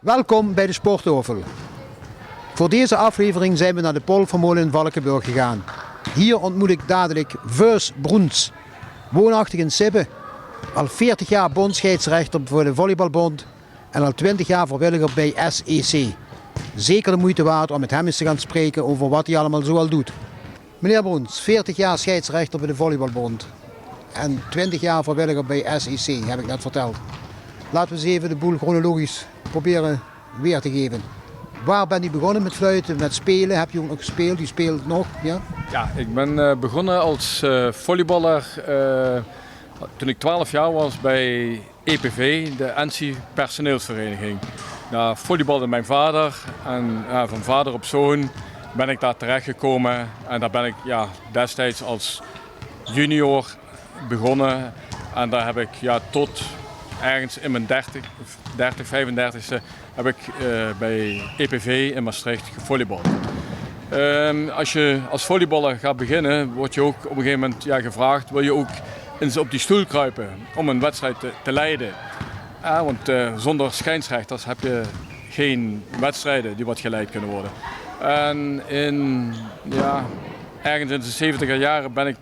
Welkom bij de Sportovel. Voor deze aflevering zijn we naar de Polvermolen in Valkenburg gegaan. Hier ontmoet ik dadelijk Veus Broens, woonachtig in Sibbe. Al 40 jaar bondscheidsrechter voor de Volleybalbond en al 20 jaar vrijwilliger bij SEC. Zeker de moeite waard om met hem eens te gaan spreken over wat hij allemaal zoal doet. Meneer Broens, 40 jaar scheidsrechter bij de Volleybalbond en 20 jaar vrijwilliger bij SEC, heb ik net verteld. Laten we eens even de boel chronologisch proberen weer te geven. Waar ben u begonnen met fluiten, met spelen? Heb je ook nog gespeeld? U speelt nog? Ja, ja, ik ben begonnen als volleyballer toen ik 12 jaar was bij EPV, de NC personeelsvereniging. Daar volleybalde mijn vader en van vader op zoon ben ik daar terechtgekomen. En daar ben ik destijds als junior begonnen. En daar heb ik tot ergens in mijn 35ste heb ik bij EPV in Maastricht gevolleybald. Als je als volleyballer gaat beginnen, word je ook op een gegeven moment gevraagd, wil je ook eens op die stoel kruipen om een wedstrijd te leiden. Want zonder scheidsrechters heb je geen wedstrijden die wat geleid kunnen worden. En ergens in de 70er jaren ben ik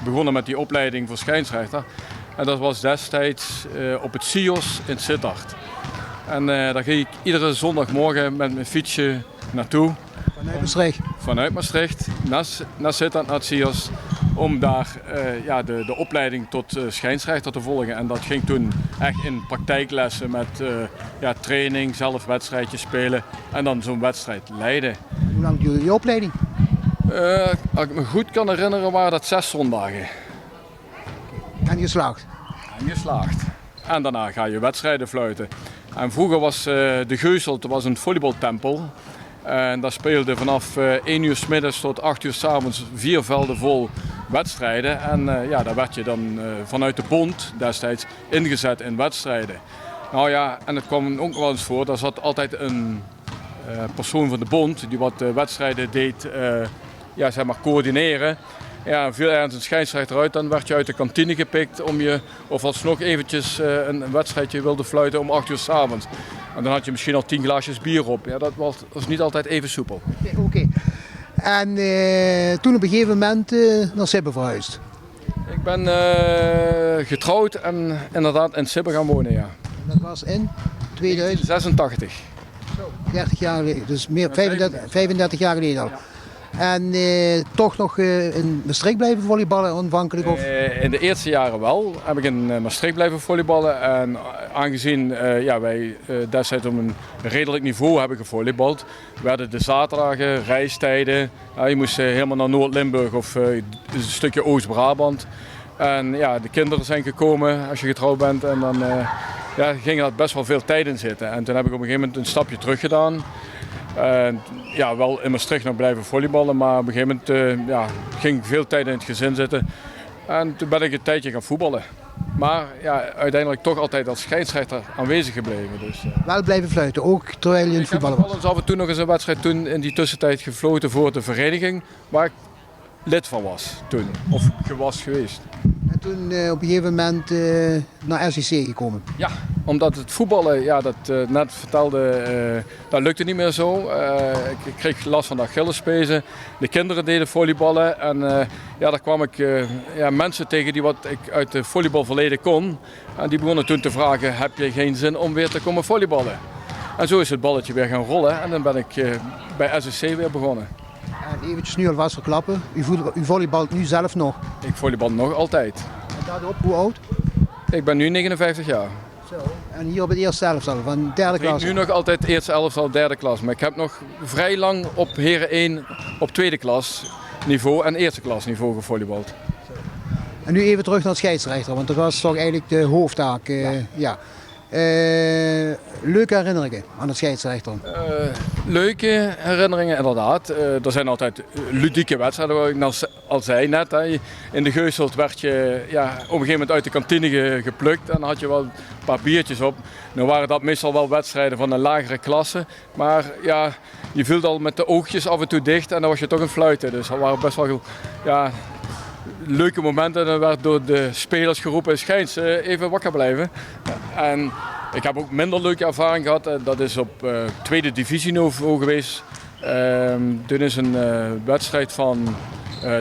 begonnen met die opleiding voor scheidsrechter. En dat was destijds op het CIOS in Sittard. En daar ging ik iedere zondagmorgen met mijn fietsje naartoe. Vanuit Maastricht? Vanuit Maastricht naar Sittard, naar het CIOS. Om daar de opleiding tot scheidsrechter te volgen. En dat ging toen echt in praktijklessen met training, zelf wedstrijdjes spelen en dan zo'n wedstrijd leiden. Hoe lang duurde die opleiding? Als ik me goed kan herinneren waren dat 6 zondagen. En geslaagd? En geslaagd. En daarna ga je wedstrijden fluiten. En vroeger was de Geuselt een volleybaltempel. En daar speelden vanaf 1 uur 's middags tot 8 uur 's avonds 4 velden vol wedstrijden. En daar werd je dan vanuit de bond destijds ingezet in wedstrijden. Nou ja, en het kwam ook wel eens voor, daar zat altijd een persoon van de bond die wat wedstrijden deed coördineren. Ja, viel ergens een scheidsrechter uit, dan werd je uit de kantine gepikt om je, of alsnog eventjes een wedstrijdje wilde fluiten om 8 uur 's avonds. En dan had je misschien al 10 glaasjes bier op. Ja, dat was niet altijd even soepel. Oké. En toen op een gegeven moment naar Sibbe verhuisd? Ik ben getrouwd en inderdaad in Sibbe gaan wonen, ja. Dat was in 1986. 30 jaar geleden, dus meer 35 jaar geleden al. Ja. En toch nog in Maastricht blijven volleyballen aanvankelijk? Of? In de eerste jaren wel heb ik in Maastricht blijven volleyballen. En aangezien wij destijds op een redelijk niveau hebben gevolleybald, werden de zaterdagen, reistijden. Je moest helemaal naar Noord-Limburg of een stukje Oost-Brabant. En de kinderen zijn gekomen als je getrouwd bent. En dan ging er best wel veel tijd in zitten. En toen heb ik op een gegeven moment een stapje terug gedaan. Wel in Maastricht nog blijven volleyballen, maar op een gegeven moment ging veel tijd in het gezin zitten. En toen ben ik een tijdje gaan voetballen. Maar uiteindelijk toch altijd als scheidsrechter aanwezig gebleven. Dus, Wel blijven fluiten, ook terwijl je in het voetballen was? Ik heb af en toe nog eens een wedstrijd toen in die tussentijd gefloten voor de vereniging waar ik lid van was toen, of was geweest. En toen op een gegeven moment naar SEC gekomen? Ja, omdat het voetballen, dat net vertelde, dat lukte niet meer zo. Ik kreeg last van de Achillespezen. De kinderen deden volleyballen en daar kwam ik mensen tegen die wat ik uit de volleybalverleden kon. En die begonnen toen te vragen, heb je geen zin om weer te komen volleyballen? En zo is het balletje weer gaan rollen en dan ben ik bij SEC weer begonnen. En eventjes nu alvast verklappen, u volleybalt nu zelf nog? Ik volleybal nog altijd. En daarop, hoe oud? Ik ben nu 59 jaar. Zo. En hier op het eerste elftal van derde klas? Nu nog altijd eerste elftal, derde klas. Maar ik heb nog vrij lang op Heren 1 op tweede klas niveau en eerste klas niveau gevolleybald. En nu even terug naar het scheidsrechter, want dat was toch eigenlijk de hoofdtaak. Leuke herinneringen aan het scheidsrechter? Leuke herinneringen inderdaad. Er zijn altijd ludieke wedstrijden, wat ik al zei net. Hè. In de Geuselt werd je op een gegeven moment uit de kantine geplukt en dan had je wel een paar biertjes op. Nu waren dat meestal wel wedstrijden van een lagere klasse, maar je viel al met de oogjes af en toe dicht en dan was je toch een fluiten. Dus dat waren best wel leuke momenten. Dan werd door de spelers geroepen, schijns, even wakker blijven. En Ik heb ook minder leuke ervaring gehad. Dat is op tweede divisieniveau geweest. Toen is een wedstrijd van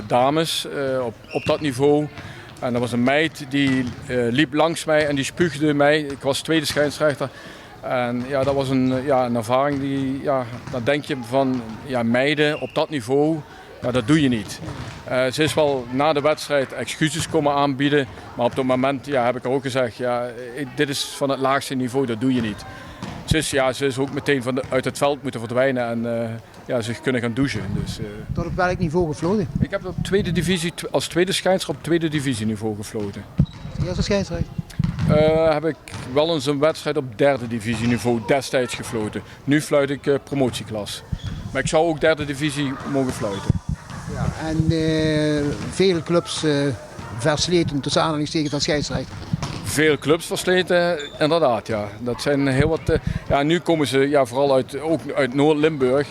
dames op dat niveau. En er was een meid die liep langs mij en die spuugde mij. Ik was tweede scheidsrechter. En ja, dat was een ervaring die, dan denk je van meiden op dat niveau, dat doe je niet. Ze is wel na de wedstrijd excuses komen aanbieden, maar op dat moment heb ik ook gezegd, dit is van het laagste niveau, dat doe je niet. Ze is ook meteen uit het veld moeten verdwijnen en zich kunnen gaan douchen. Dus, Tot op welk niveau gefloten? Ik heb op tweede divisie, als tweede scheidsrechter op tweede divisieniveau gefloten. De eerste scheidsrechter? Heb ik wel eens een wedstrijd op derde divisieniveau destijds gefloten. Nu fluit ik promotieklas. Maar ik zou ook derde divisie mogen fluiten. Ja, en veel clubs versleten tussen aanhalingstekens als scheidsrechter. Veel clubs versleten, inderdaad. Ja. Dat zijn heel wat. Nu komen ze vooral uit Noord-Limburg.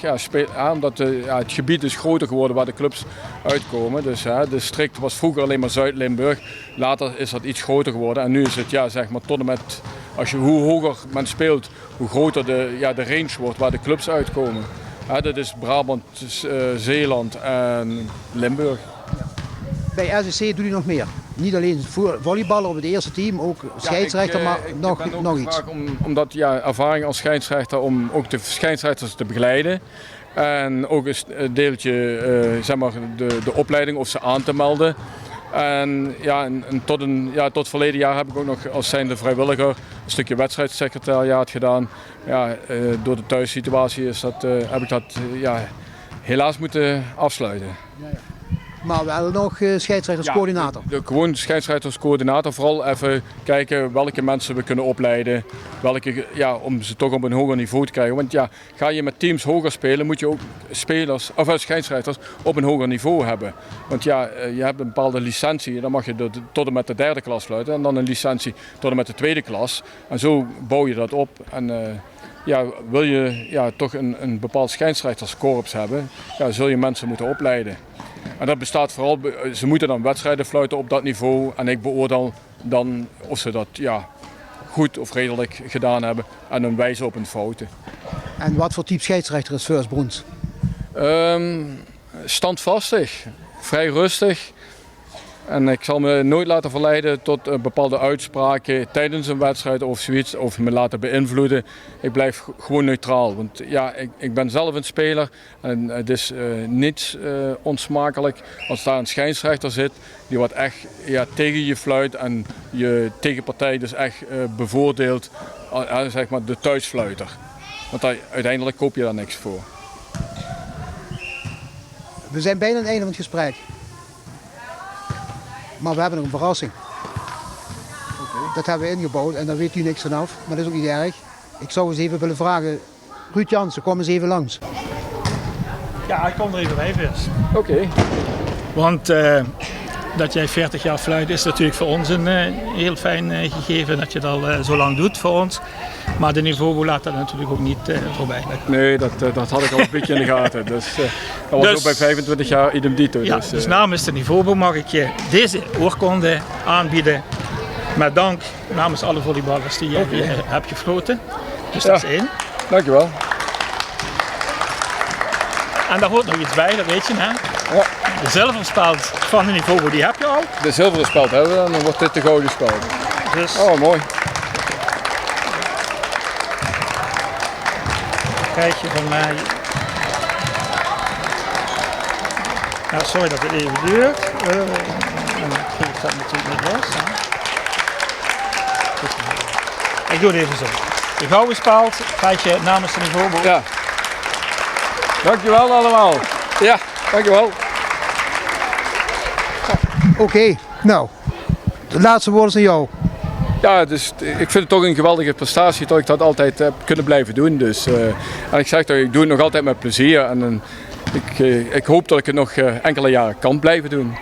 Omdat het gebied is groter geworden waar de clubs uitkomen. Dus de district was vroeger alleen maar Zuid-Limburg. Later is dat iets groter geworden. En nu is het zeg maar tot en met. Hoe hoger men speelt, hoe groter de range wordt waar de clubs uitkomen. Dat is Brabant, Zeeland en Limburg. Bij SSC doe je nog meer. Niet alleen volleyballen op het eerste team, ook scheidsrechter, maar nog iets. Omdat ervaring als scheidsrechter om ook de scheidsrechters te begeleiden. En ook een deeltje de opleiding of ze aan te melden. En tot verleden jaar heb ik ook nog als zijnde vrijwilliger een stukje wedstrijdsecretariaat gedaan. Door de thuissituatie heb ik dat helaas moeten afsluiten. Maar wel nog scheidsrechterscoördinator. Gewoon scheidsrechterscoördinator. Vooral even kijken welke mensen we kunnen opleiden. Om ze toch op een hoger niveau te krijgen. Want ga je met teams hoger spelen, moet je ook scheidsrechters op een hoger niveau hebben. Want je hebt een bepaalde licentie. Dan mag je tot en met de derde klas fluiten. En dan een licentie tot en met de tweede klas. En zo bouw je dat op. En wil je toch een bepaald scheidsrechterskorps hebben, zul je mensen moeten opleiden. En dat bestaat vooral, ze moeten dan wedstrijden fluiten op dat niveau en ik beoordeel dan of ze dat goed of redelijk gedaan hebben en dan wijzen op een fouten. En wat voor type scheidsrechter is First Bruns? Standvastig, vrij rustig. En ik zal me nooit laten verleiden tot bepaalde uitspraken tijdens een wedstrijd of zoiets, of me laten beïnvloeden. Ik blijf gewoon neutraal, want ik ben zelf een speler en het is niet onsmakelijk als daar een scheidsrechter zit die wat echt tegen je fluit en je tegenpartij dus echt bevoordeelt, zeg maar de thuisfluiter. Want uiteindelijk koop je daar niks voor. We zijn bijna aan het einde van het gesprek. Maar we hebben nog een verrassing. Dat hebben we ingebouwd en daar weet u niks vanaf, maar dat is ook niet erg. Ik zou eens even willen vragen, Ruud Jansen, kom eens even langs. Ja, ik kom er even bij eerst. Oké. Want dat jij 40 jaar fluit is natuurlijk voor ons een heel fijn gegeven dat je dat al zo lang doet voor ons. Maar de niveau laat dat natuurlijk ook niet voorbij liggen. Nee, dat had ik al een beetje in de gaten. Dus dat was ook bij 25 jaar idem dito. Ja, dus namens de Nivobo mag ik je deze oorkonde aanbieden. Met dank namens alle volleyballers die je hebt gefloten. Dus dat is één. Dankjewel. En daar hoort nog iets bij, dat weet je hè. Ja. De zilverspeld van de Nivobo, die heb je al. De zilveren speld hebben we en dan wordt dit de gouden speld. Dus oh, mooi. krijg je van mij. Nou, sorry dat het even duurt. Dan geef ik dat natuurlijk niet los. Hè. Ik doe het even zo. De gouden speld krijg je namens de Nivobo. Ja. Dankjewel allemaal. Ja, dankjewel. Oké, nou, de laatste woorden zijn jou. Ja, dus ik vind het toch een geweldige prestatie dat ik dat altijd heb kunnen blijven doen. Dus, en ik zeg toch, ik doe het nog altijd met plezier. En ik hoop dat ik het nog enkele jaren kan blijven doen.